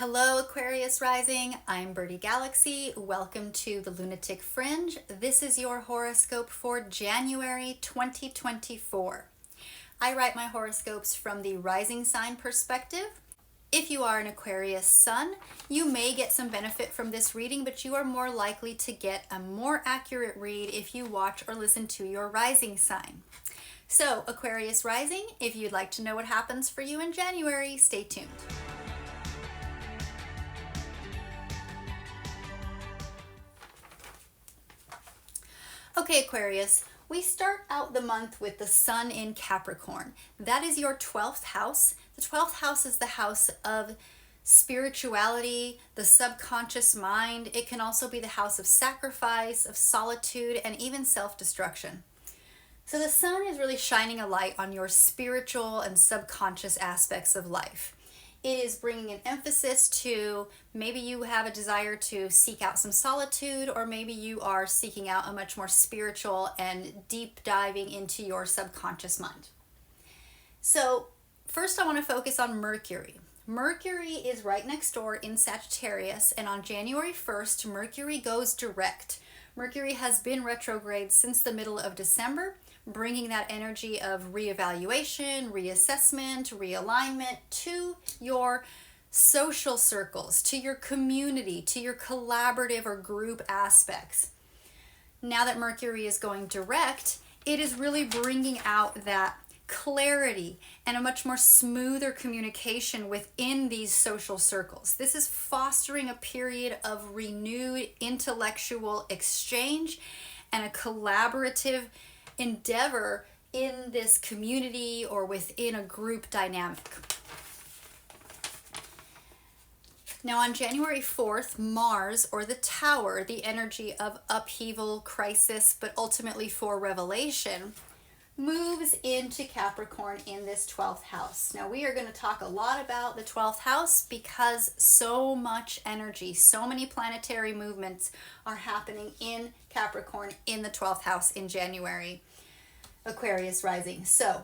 Hello, Aquarius Rising. I'm Birdie Galaxy. Welcome to the Lunatic Fringe. This is your horoscope for January 2024. I write my horoscopes from the rising sign perspective. If you are an Aquarius sun, you may get some benefit from this reading, but you are more likely to get a more accurate read if you watch or listen to your rising sign. So, Aquarius Rising, if you'd like to know what happens for you in January, stay tuned. Okay, Aquarius, we start out the month with the sun in Capricorn. That is your 12th house. The 12th house is the house of spirituality, the subconscious mind. It can also be the house of sacrifice, of solitude, and even self-destruction. So the sun is really shining a light on your spiritual and subconscious aspects of life. It is bringing an emphasis to maybe you have a desire to seek out some solitude, or maybe you are seeking out a much more spiritual and deep diving into your subconscious mind. So first I want to focus on Mercury. Mercury is right next door in Sagittarius, and on January 1st, Mercury goes direct. Mercury has been retrograde since the middle of December, bringing that energy of reevaluation, reassessment, realignment to your social circles, to your community, to your collaborative or group aspects. Now that Mercury is going direct, it is really bringing out that clarity and a much more smoother communication within these social circles. This is fostering a period of renewed intellectual exchange and a collaborative endeavor in this community or within a group dynamic. Now on January 4th, Mars, or the Tower, the energy of upheaval, crisis, but ultimately for revelation, moves into Capricorn in this 12th house. Now we are going to talk a lot about the 12th house because so much energy, so many planetary movements are happening in Capricorn in the 12th house in January. Aquarius rising. So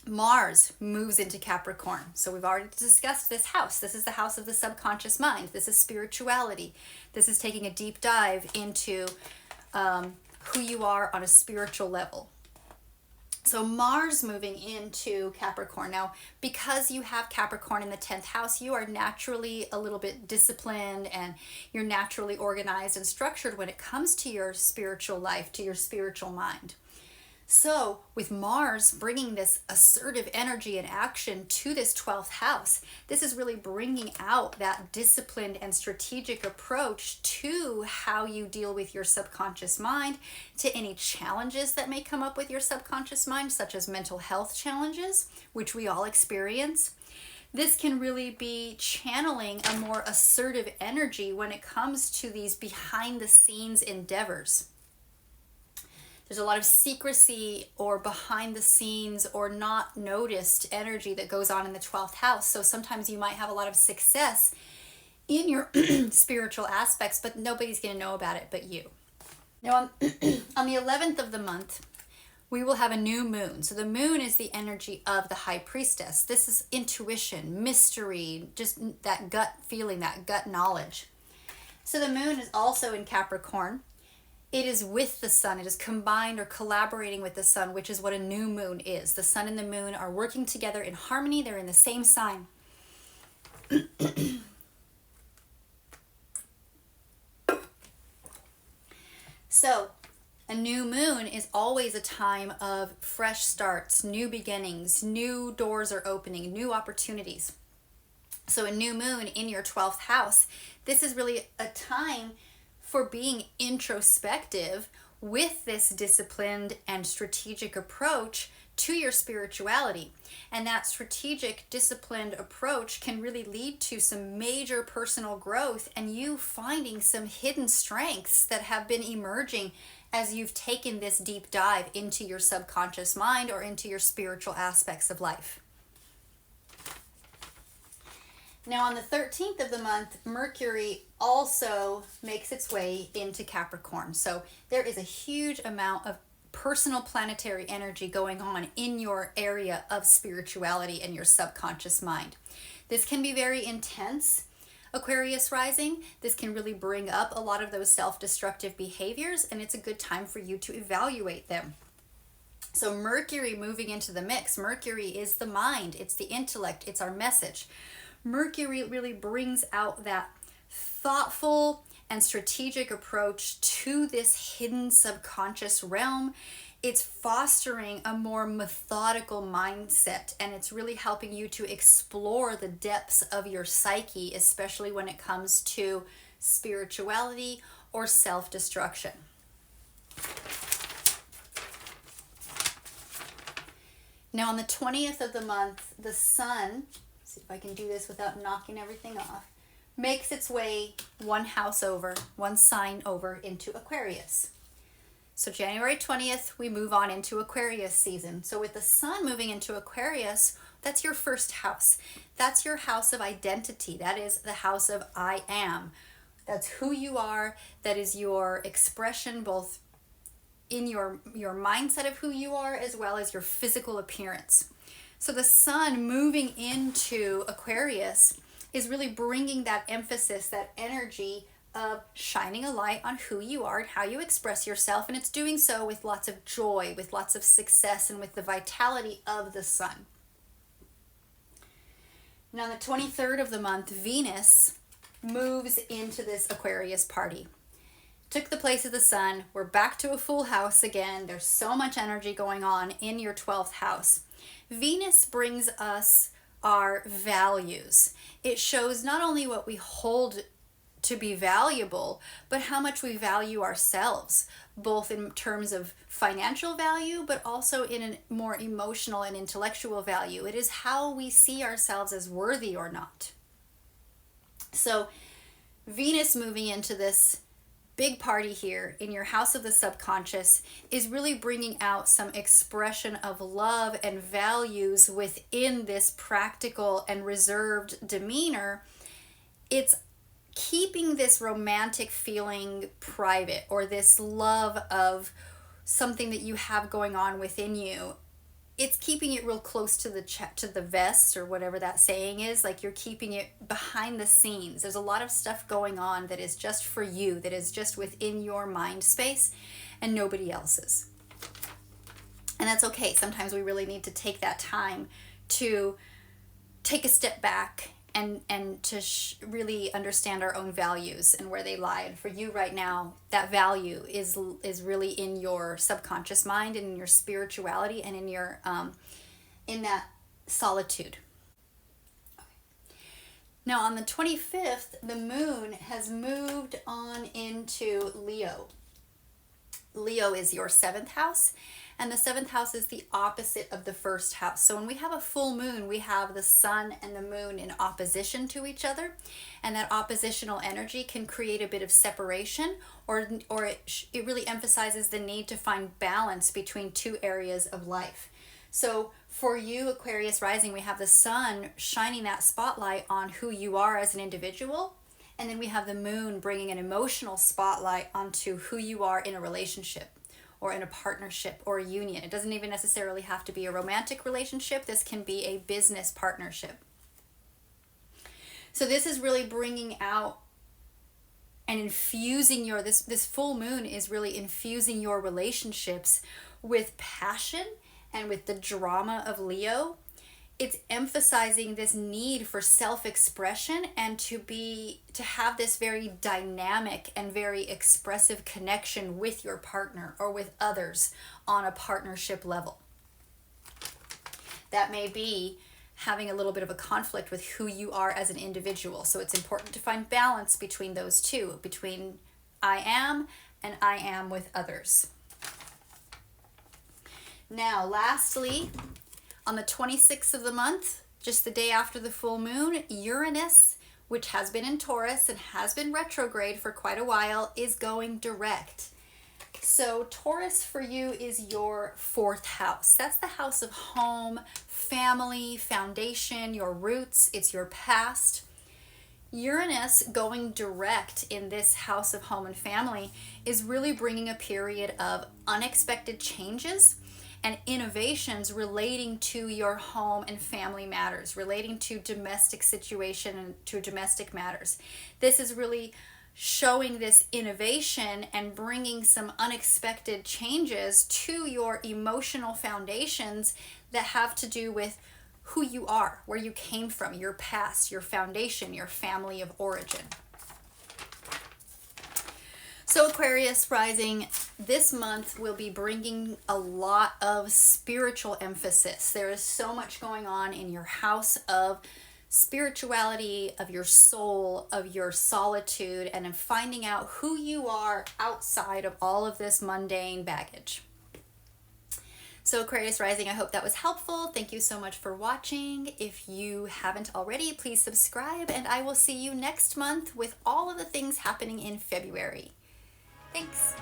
Mars moves into Capricorn. So we've already discussed this house. This is the house of the subconscious mind. This is spirituality. This is taking a deep dive into who you are on a spiritual level. So Mars moving into Capricorn. Now, because you have Capricorn in the 10th house, you are naturally a little bit disciplined and you're naturally organized and structured when it comes to your spiritual life, to your spiritual mind. So with Mars bringing this assertive energy and action to this 12th house, this is really bringing out that disciplined and strategic approach to how you deal with your subconscious mind, to any challenges that may come up with your subconscious mind, such as mental health challenges, which we all experience. This can really be channeling a more assertive energy when it comes to these behind the scenes endeavors. There's a lot of secrecy or behind the scenes or not noticed energy that goes on in the 12th house. So sometimes you might have a lot of success in your spiritual aspects, but nobody's going to know about it but you. Now on the 11th of the month, we will have a new moon. So the moon is the energy of the high priestess. This is intuition, mystery, just that gut feeling, that gut knowledge. So the moon is also in Capricorn. It is with the sun. It is combined or collaborating with the sun, which is what a new moon is. The sun and the moon are working together in harmony. They're in the same sign. So, a new moon is always a time of fresh starts, new beginnings, new doors are opening, new opportunities. So a new moon in your 12th house, this is really a time for being introspective with this disciplined and strategic approach to your spirituality. And that strategic, disciplined approach can really lead to some major personal growth and you finding some hidden strengths that have been emerging as you've taken this deep dive into your subconscious mind or into your spiritual aspects of life. Now on the 13th of the month, Mercury also makes its way into Capricorn. So there is a huge amount of personal planetary energy going on in your area of spirituality and your subconscious mind. This can be very intense, Aquarius rising. This can really bring up a lot of those self-destructive behaviors, and it's a good time for you to evaluate them. So Mercury moving into the mix. Mercury is the mind, it's the intellect, it's our message. Mercury really brings out that thoughtful and strategic approach to this hidden subconscious realm. It's fostering a more methodical mindset, and it's really helping you to explore the depths of your psyche, especially when it comes to spirituality or self-destruction. Now on the 20th of the month, the sun, see if I can do this without knocking everything off, makes its way one house over, one sign over into Aquarius. So January 20th, we move on into Aquarius season. So with the sun moving into Aquarius, that's your first house. That's your house of identity. That is the house of I am. That's who you are. That is your expression, both in your mindset of who you are, as well as your physical appearance. So the sun moving into Aquarius is really bringing that emphasis, that energy of shining a light on who you are and how you express yourself. And it's doing so with lots of joy, with lots of success, and with the vitality of the sun. Now, on the 23rd of the month, Venus moves into this Aquarius party. Took the place of the sun. We're back to a full house again. There's so much energy going on in your 12th house. Venus brings us our values. It shows not only what we hold to be valuable, but how much we value ourselves, both in terms of financial value, but also in a more emotional and intellectual value. It is how we see ourselves as worthy or not. So Venus moving into this big party here in your house of the subconscious is really bringing out some expression of love and values within this practical and reserved demeanor. It's keeping this romantic feeling private, or this love of something that you have going on within you. It's keeping it real close to the vest, or whatever that saying is. Like, you're keeping it behind the scenes. There's a lot of stuff going on that is just for you, that is just within your mind space and nobody else's. And that's okay. Sometimes we really need to take that time to take a step back and to really understand our own values and where they lie. And for you right now, that value is really in your subconscious mind and in your spirituality and in your in that solitude. Okay. Now on the 25th, the moon has moved on into Leo. Leo is your 7th house, and the 7th house is the opposite of the 1st house. So when we have a full moon, we have the sun and the moon in opposition to each other, and that oppositional energy can create a bit of separation, or it really emphasizes the need to find balance between two areas of life. So for you, Aquarius rising, we have the sun shining that spotlight on who you are as an individual, and then we have the moon bringing an emotional spotlight onto who you are in a relationship, or in a partnership or a union. It doesn't even necessarily have to be a romantic relationship. This can be a business partnership. So this is really bringing out and infusing this full moon is really infusing your relationships with passion and with the drama of Leo. It's emphasizing this need for self-expression and to have this very dynamic and very expressive connection with your partner or with others on a partnership level. That may be having a little bit of a conflict with who you are as an individual. So it's important to find balance between those two, between I am and I am with others. Now, lastly, on the 26th of the month, just the day after the full moon, Uranus, which has been in Taurus and has been retrograde for quite a while, is going direct. So Taurus for you is your 4th house. That's the house of home, family, foundation, your roots. It's your past. Uranus going direct in this house of home and family is really bringing a period of unexpected changes. and innovations relating to your home and family matters, relating to domestic situation and to domestic matters. This is really showing this innovation and bringing some unexpected changes to your emotional foundations that have to do with who you are, where you came from, your past, your foundation, your family of origin. So Aquarius rising, this month will be bringing a lot of spiritual emphasis. There is so much going on in your house of spirituality, of your soul, of your solitude, and in finding out who you are outside of all of this mundane baggage. So Aquarius rising, I hope that was helpful. Thank you so much for watching. If you haven't already, please subscribe, and I will see you next month with all of the things happening in February. Thanks.